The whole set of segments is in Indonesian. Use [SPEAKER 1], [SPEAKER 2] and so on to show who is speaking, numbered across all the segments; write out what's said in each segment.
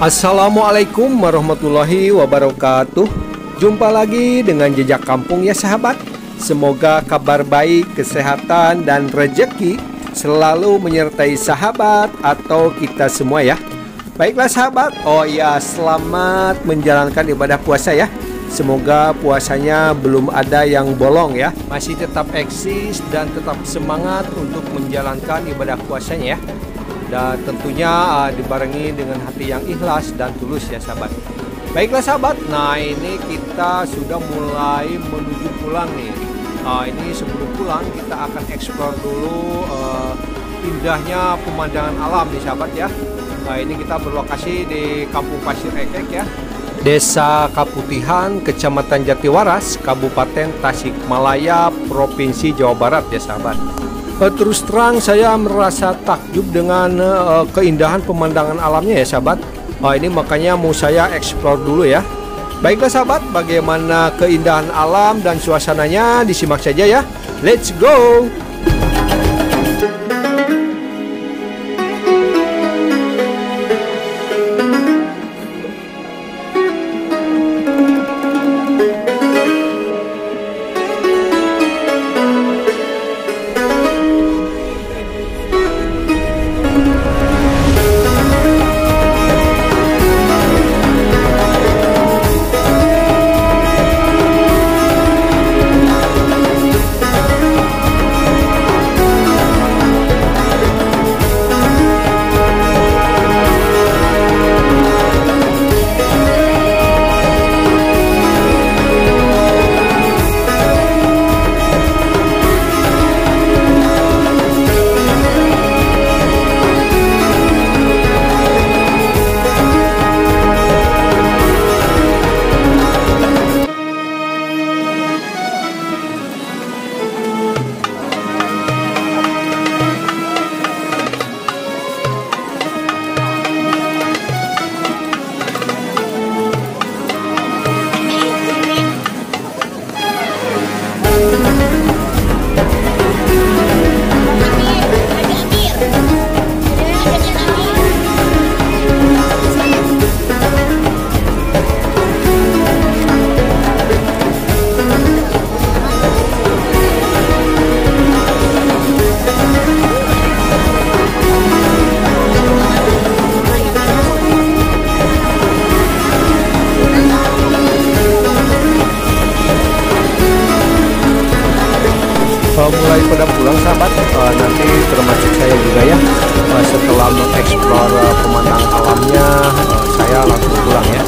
[SPEAKER 1] Assalamualaikum warahmatullahi wabarakatuh. Jumpa lagi dengan Jejak Kampung ya sahabat. Semoga kabar baik, kesehatan, dan rezeki selalu menyertai sahabat atau kita semua ya. Baiklah sahabat, oh ya, selamat menjalankan ibadah puasa ya. Semoga puasanya belum ada yang bolong ya. Masih tetap eksis dan tetap semangat untuk menjalankan ibadah puasanya ya. Dan tentunya dibarengi dengan hati yang ikhlas dan tulus ya sahabat. Baiklah sahabat, nah ini kita sudah mulai menuju pulang nih. Ini sebelum pulang kita akan eksplor dulu indahnya pemandangan alam nih sahabat ya. Ini kita berlokasi di Kampung Pasir Ekek ya, Desa Kaputihan, Kecamatan Jatiwaras, Kabupaten Tasikmalaya, Provinsi Jawa Barat ya sahabat. Terus terang saya merasa takjub dengan keindahan pemandangan alamnya ya sahabat. Ini makanya mau saya eksplor dulu ya. Baiklah sahabat, bagaimana keindahan alam dan suasananya disimak saja ya. Let's go. Mulai pada pulang sahabat, nanti termasuk saya juga ya. Setelah mengeksplor pemandangan alamnya, saya langsung pulang ya.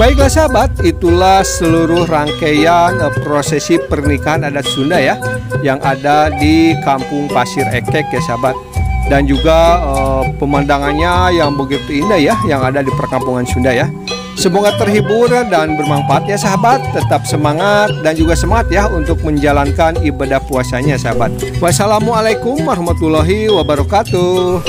[SPEAKER 1] Baiklah sahabat, itulah seluruh rangkaian prosesi pernikahan adat Sunda ya, yang ada di Kampung Pasir Ekek ya sahabat. Dan juga pemandangannya yang begitu indah ya, yang ada di perkampungan Sunda ya. Semoga terhibur dan bermanfaat ya sahabat. Tetap semangat dan juga semangat ya untuk menjalankan ibadah puasanya sahabat. Wassalamualaikum warahmatullahi wabarakatuh.